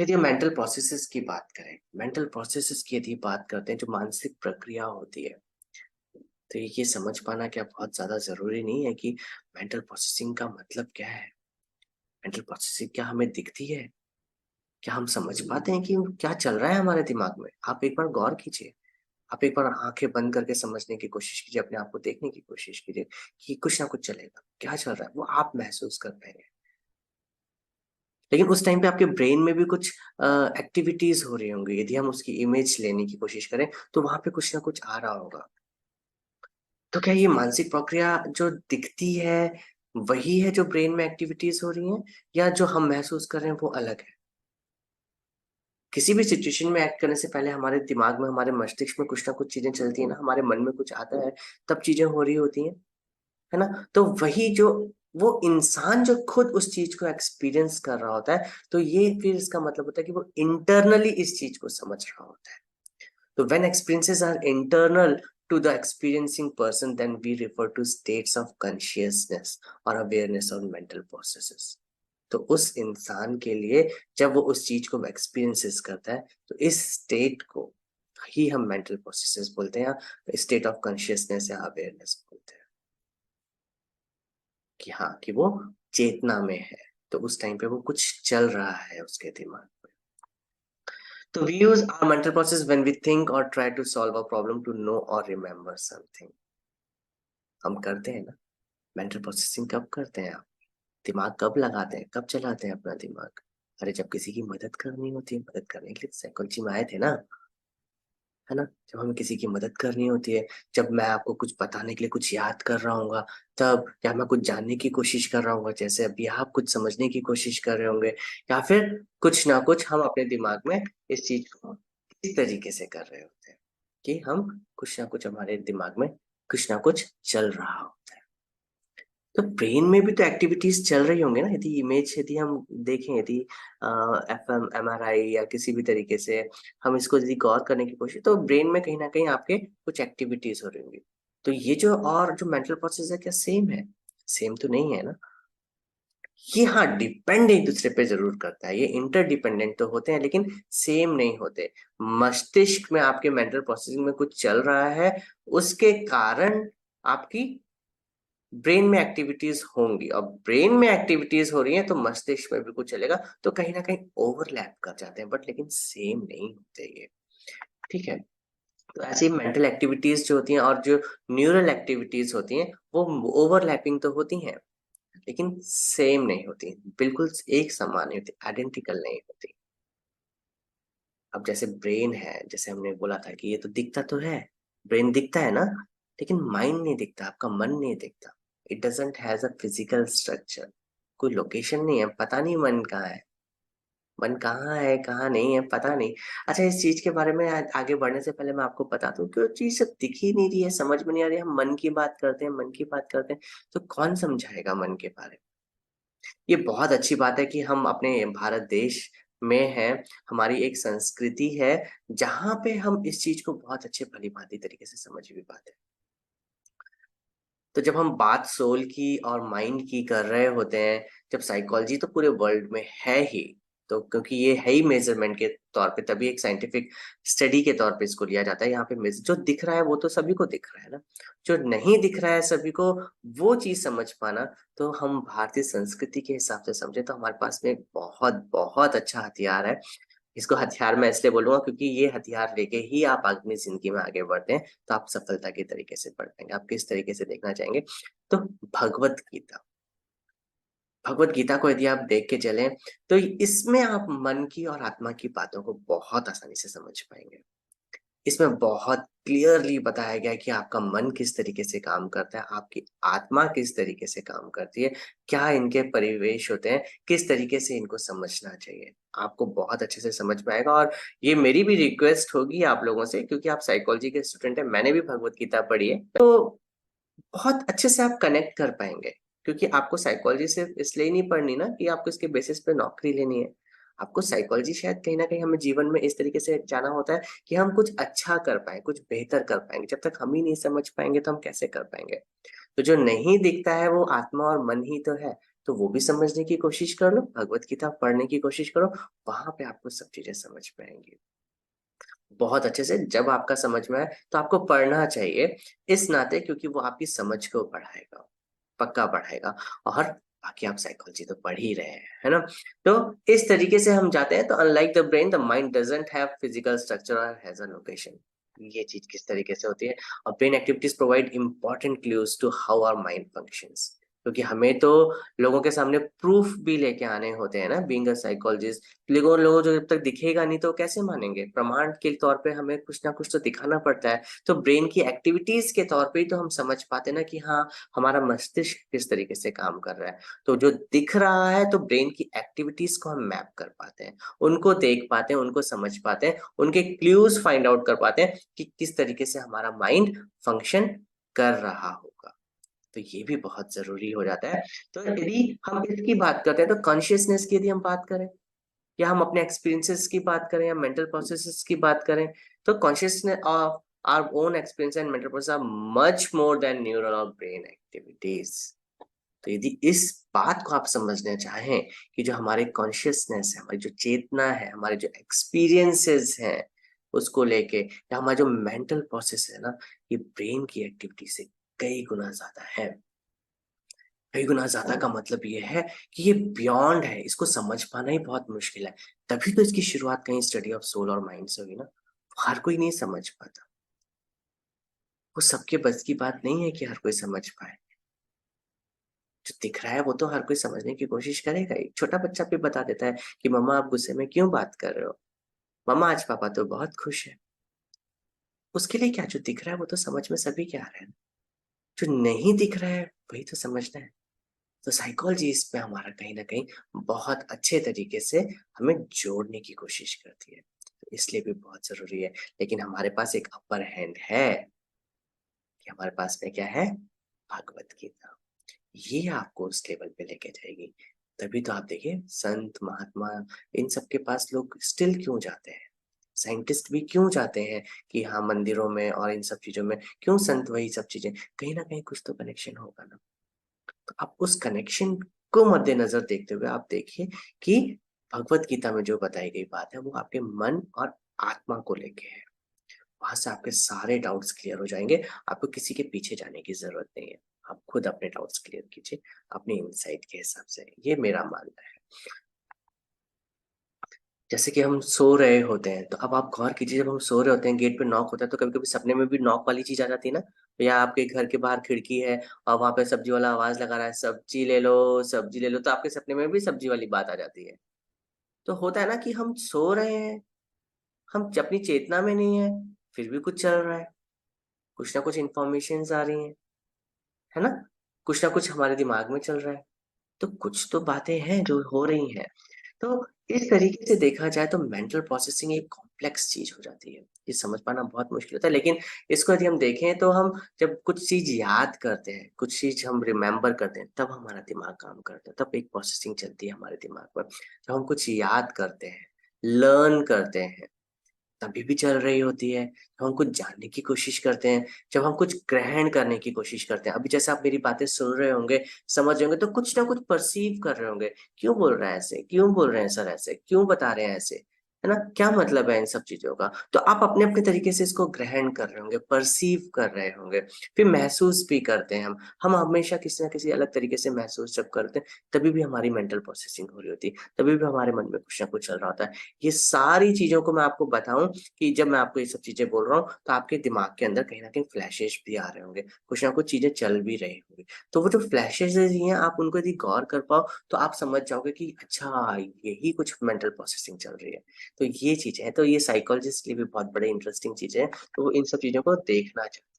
यदि हम mental processes की बात करें, मेंटल प्रोसेसेस की यदि बात करते हैं, जो मानसिक प्रक्रिया होती है, तो ये समझ पाना क्या बहुत ज़्यादा ज़रूरी नहीं है कि मेंटल प्रोसेसिंग का मतलब क्या है? मेंटल प्रोसेसिंग क्या हमें दिखती है? क्या हम समझ पाते हैं कि क्या चल रहा है हमारे दिमाग में? आप एक बार गौर कीजिए। आप एक बार आँखें बंद करके समझने की कोशिश कीजिए, अपने आप को देखने की कोशिश कीजिए कि कुछ ना कुछ चलेगा। क्या चल रहा है? वो आप महसूस कर पाएँगे। लेकिन उस टाइम पे आपके ब्रेन में भी कुछ एक्टिविटीज़ हो रही होंगी। यदि हम उसकी इमेज लेने की कोशिश करें, तो वहाँ पे कुछ ना कुछ आ रहा होगा। तो क्या ये मानसिक प्रक्रिया जो दिखती है, वही है जो ब्रेन में एक्टिविटीज़ हो रही हैं, या जो हम महसूस कर रहे हैं वो अलग है? किसी भी सिचुएशन में एक्ट करने से पहले हमारे दिमाग में, हमारे मस्तिष्क में कुछ ना कुछ चीज़ें चलती हैं ना, हमारे मन में कुछ आता है, तब चीज़ें हो रही होती हैं, है ना? तो वही जो वो इंसान जो खुद उस चीज़ को एक्सपीरियंस कर रहा होता है, तो ये फिर इसका मतलब होता है कि वो इंटरनली इस चीज़ को समझ रहा होता है। So when experiences are internal to the experiencing person, then we refer to states of consciousness or awareness or mental processes. तो उस इंसान के लिए जब वो उस चीज को एक्सपीरियंसेस करता है, तो इस स्टेट को ही हम मेंटल प्रोसेसेस बोलते हैं, या स्टेट ऑफ कॉन्शियसनेस या अवेयरनेस बोलते हैं कि हाँ, कि वो चेतना में है। तो उस टाइम पे वो कुछ चल रहा है उसके दिमाग में। तो we use our mental process when we think or try to solve a problem to know or remember something. हम करते हैं ना, मेंटल प्रोसेसिंग कब करते हैं आप? दिमाग कब लगाते हैं, कब चलाते हैं अपना दिमाग? अरे जब किसी की मदद करनी होती है, मदद करने के लिए साइकोलॉजी में आए थे ना, है ना? जब हमें किसी की मदद करनी होती है, जब मैं आपको कुछ बताने के लिए कुछ याद कर रहा हूँगा, तब या मैं कुछ जानने की कोशिश कर रहा हूँगा, जैसे अभी आप कुछ समझने की कोशिश कर रहे होंगे, या फिर कुछ ना कुछ हम अपने दिमाग में इस चीज़ को इस तरीके से कर रहे होते हैं कि हम कुछ ना कुछ हमारे दिमाग में कुछ ना कुछ चल रहा होता है। तो ब्रेन में भी तो एक्टिविटीज़ चल रही होंगी ना, यदि इमेज यदि हम देखें, यदि एफएम, एमआरआई या किसी भी तरीके से हम इसको यदि गौर करने की कोशिश, तो ब्रेन में कहीं न कहीं आपके कुछ एक्टिविटीज़ हो रही होंगी। तो ये जो और जो मेंटल प्रोसेस है, क्या सेम है? सेम तो नहीं है ना? ये हाँ, डिपेंड एक-दूसरे पे ज़रूर करता है। ये इंटरडिपेंडेंट तो होते हैं, लेकिन सेम नहीं होते। मस्तिष्क में आपके मेंटल प्रोसेसिंग में कुछ चल रहा है, उसके कारण आपकी ब्रेन में एक्टिविटीज़ होंगी। अब ब्रेन में एक्टिविटीज़ हो रही हैं, तो मस्तिष्क में भी कुछ चलेगा, तो कहीं न कहीं ओवरलैप कर जाते हैं, बट लेकिन सेम नहीं होते ये, ठीक है? तो ऐसे ही मेंटल एक्टिविटीज़ जो होती हैं और जो न्यूरल एक्टिविटीज़ होती हैं, वो ओवरलैपिंग तो होती हैं, लेकिन सेम नहीं होती, बिल्कुल एक समान नहीं होती, आइडेंटिकल नहीं होती। अब जैसे ब्रेन है, जैसे हमने बोला था कि ये तो दिखता तो है, ब्रेन दिखता है ना, लेकिन माइंड नहीं दिखता, आपका मन नहीं दिखता। It doesn't has a physical structure, कोई लोकेशन नहीं है, पता नहीं मन कहाँ है। मन कहाँ है, कहाँ नहीं है, पता नहीं। अच्छा, इस चीज़ के बारे में आगे बढ़ने से पहले मैं आपको बता दूँ कि वो चीज़ जब दिख ही नहीं रही है, समझ में नहीं आ रही है, हम मन की बात करते हैं, मन की बात करते हैं, तो कौन समझाएगा मन के बारे में? ये बहुत अच्छी बात है कि हम अपने भारत देश में हैं, हमारी एक संस्कृति है, जहाँ पे हम इस चीज़ को बहुत अच्छे भली-भाँति तरीके से समझ भी पाते हैं। तो जब हम बात सोल की और माइंड की कर रहे होते हैं, जब साइकोलॉजी तो पूरे वर्ल्ड में है ही, तो क्योंकि ये है ही मेज़रमेंट के तौर पे, तभी एक साइंटिफिक स्टडी के तौर पे इसको लिया जाता है। यहाँ पे मेज़ जो दिख रहा है वो तो सभी को दिख रहा है ना, जो नहीं दिख रहा है सभी को, वो चीज़ समझ पाना, तो हम भारतीय संस्कृति के हिसाब से समझे तो हमारे पास में एक बहुत अच्छा हथियार है। इसको हथियार मैं इसलिए बोलूँगा क्योंकि ये हथियार लेके ही आप अपनी ज़िंदगी में आगे बढ़ते हैं, तो आप सफलता के तरीके से बढ़ पाएँगे। आप किस तरीके से देखना चाहेंगे? तो भगवत गीता, भगवत गीता को यदि आप देख के चलें, तो इसमें आप मन की और आत्मा की बातों को बहुत आसानी से समझ पाएँगे। इसमें बहुत क्लियरली बताया गया है कि आपका मन किस तरीके से काम करता है, आपकी आत्मा किस तरीके से काम करती है, क्या इनके परिवेश होते हैं, किस तरीके से इनको समझना चाहिए। आपको बहुत अच्छे से समझ में आएगा, और ये मेरी भी रिक्वेस्ट होगी आप लोगों से, क्योंकि आप साइकोलॉजी के स्टूडेंट हैं, मैंने भी भगवत गीता पढ़ी है, तो बहुत अच्छे से आप कनेक्ट कर पाएँगे। क्योंकि आपको साइकोलॉजी सिर्फ़ इसलिए नहीं पढ़नी ना कि आपको इसके बेसिस पे नौकरी लेनी है। आपको साइकोलॉजी शायद कहीं न कहीं हमें जीवन में इस तरीके से जाना होता है कि हम कुछ अच्छा कर पाएँ, कुछ बेहतर कर पाएँगे। जब तक हम ही नहीं समझ पाएँगे तो हम कैसे कर पाएँगे? तो जो नहीं दिखता है वो आत्मा और मन ही तो है। तो वो भी समझने की कोशिश कर लो, भगवत गीता पढ़ने की कोशिश करो, वहां पे आपको सब चीजें समझ में आएंगी बहुत अच्छे से। जब आपका समझ में आए तो आपको पढ़ना चाहिए इस नाते, क्योंकि वो आपकी समझ को बढ़ाएगा, पक्का बढ़ाएगा। और बाकी आप साइकोलॉजी तो पढ़ ही रहे हैं, है ना। तो इस तरीके से हम जाते हैं। तो unlike the brain, the mind doesn't have physical structure और हैज अ लोकेशन। ये चीज किस तरीके से होती है। और brain activities provide important clues to how our mind functions, क्योंकि हमें तो लोगों के सामने प्रूफ भी लेके आने होते हैं ना, बीइंग अ साइकोलॉजिस्ट। लोगों जो जब तक दिखेगा नहीं तो कैसे मानेंगे, प्रमाण के तौर पे हमें कुछ ना कुछ तो दिखाना पड़ता है। तो ब्रेन की एक्टिविटीज के तौर पे ही तो हम समझ पाते ना कि हाँ, हमारा मस्तिष्क किस तरीके से काम कर रहा है। तो जो दिख रहा है तो ब्रेन की एक्टिविटीज को हम मैप कर पाते हैं, उनको देख पाते हैं, उनको समझ पाते हैं, उनके क्लूज फाइंड आउट कर पाते हैं कि किस तरीके से हमारा माइंड फंक्शन कर रहा होगा। तो ये भी बहुत जरूरी हो जाता है। तो यदि हम इसकी बात करते हैं तो कॉन्शियसनेस की यदि हम बात करें, या हम अपने एक्सपीरियंसेस की बात करें, या मेंटल प्रोसेसेस की बात करें, तो consciousness of our own experience and mental process are much more than neural और ब्रेन एक्टिविटीज। तो यदि इस बात को आप समझना चाहें कि जो हमारे कॉन्शियसनेस है, हमारी जो चेतना है, हमारे जो एक्सपीरियंसेस हैं उसको लेके, या हमारा जो मेंटल प्रोसेस है ना, ये ब्रेन की एक्टिविटी से कई गुना ज्यादा है। कई गुना ज्यादा का मतलब ये है कि ये बियॉन्ड है, इसको समझ पाना ही बहुत मुश्किल है। तभी तो इसकी शुरुआत कहीं स्टडी ऑफ सोल और माइंड से हुई ना। हर कोई नहीं समझ पाता, वो सबके बस की बात नहीं है कि हर कोई समझ पाए। जो दिख रहा है वो तो हर कोई समझने की कोशिश करेगा ही। छोटा बच्चा भी बता देता है कि मम्मा आप गुस्से में क्यों बात कर रहे हो, मम्मा आज पापा तो बहुत खुश है। उसके लिए क्या, जो दिख रहा है वो तो समझ में सभी के आ रहा है, जो नहीं दिख रहा है वही तो समझना है। तो साइकोलॉजी इस पे हमारा कहीं ना कहीं बहुत अच्छे तरीके से हमें जोड़ने की कोशिश करती है, तो इसलिए भी बहुत जरूरी है। लेकिन हमारे पास एक अपर हैंड है कि हमारे पास में क्या है, भगवत गीता। ये आपको उस लेवल पे लेके जाएगी। तभी तो आप देखिए संत महात्मा, इन सब के पास लोग स्टिल क्यों जाते हैं, साइंटिस्ट भी क्यों जाते हैं कि हाँ मंदिरों में और इन सब चीजों में क्यों, संत वही सब चीजें, कहीं ना कहीं कुछ तो कनेक्शन होगा ना। तो आप उस कनेक्शन को मद्देनजर देखते हुए आप देखिए कि भगवत गीता में जो बताई गई बात है वो आपके मन और आत्मा को लेके है। वहां से आपके सारे डाउट्स क्लियर हो जाएंगे। आपको किसी के पीछे जाने की जरूरत नहीं है, आप खुद अपने डाउट्स क्लियर कीजिए अपने इनसाइट के हिसाब से, ये मेरा मानना है। जैसे कि हम सो रहे होते हैं, तो अब आप गौर कीजिए, जब हम सो रहे होते हैं गेट पे नॉक होता है तो कभी कभी सपने में भी नॉक वाली चीज आ जाती है ना। या आपके घर के बाहर खिड़की है और वहां पे सब्जी वाला आवाज लगा रहा है, सब्जी ले लो सब्जी ले लो, तो आपके सपने में भी सब्जी वाली बात आ जाती है। तो होता है ना कि हम सो रहे हैं, हम अपनी चेतना में नहीं है, फिर भी कुछ चल रहा है, कुछ ना कुछ इंफॉर्मेशन आ रही है ना, कुछ ना कुछ हमारे दिमाग में चल रहा है। तो कुछ तो बातें हैं जो हो रही हैं। तो इस तरीके से देखा जाए तो मेंटल प्रोसेसिंग एक कॉम्प्लेक्स चीज हो जाती है, ये समझ पाना बहुत मुश्किल होता है। लेकिन इसको यदि हम देखें तो हम जब कुछ चीज याद करते हैं, कुछ चीज हम रिमेम्बर करते हैं, तब हमारा दिमाग काम करता है, तब एक प्रोसेसिंग चलती है हमारे दिमाग पर। जब हम कुछ याद करते हैं, लर्न करते हैं, तभी भी चल रही होती है। जब हम कुछ जानने की कोशिश करते हैं, जब हम कुछ ग्रहण करने की कोशिश करते हैं, अभी जैसे आप मेरी बातें सुन रहे होंगे, समझ रहे होंगे, तो कुछ ना कुछ परसीव कर रहे होंगे, क्यों बोल रहा है ऐसे, क्यों बोल रहे हैं सर ऐसे, क्यों बता रहे हैं ऐसे, है ना, क्या मतलब है इन सब चीजों का। तो आप अपने अपने तरीके से इसको ग्रहण कर रहे होंगे, परसीव कर रहे होंगे, फिर महसूस भी करते हैं हम हमेशा किसी ना किसी अलग तरीके से महसूस जब करते हैं, तभी भी हमारी मेंटल प्रोसेसिंग हो रही होती है, तभी भी हमारे मन में कुछ ना कुछ चल रहा होता है। ये सारी चीजों को मैं आपको बताऊं कि जब मैं आपको ये सब चीजें बोल रहा हूँ तो आपके दिमाग के अंदर कहीं ना कहीं फ्लैशेस भी आ रहे होंगे, कुछ ना कुछ चीजें चल भी रही होंगी। तो वो जो फ्लैशेस हैं आप उनको यदि गौर कर पाओ तो आप समझ जाओगे कि अच्छा यही कुछ मेंटल प्रोसेसिंग चल रही है। तो ये चीजें हैं, तो ये साइकोलॉजिस्ट के लिए भी बहुत बड़े इंटरेस्टिंग चीजें हैं, तो इन सब चीजों को देखना चाहिए।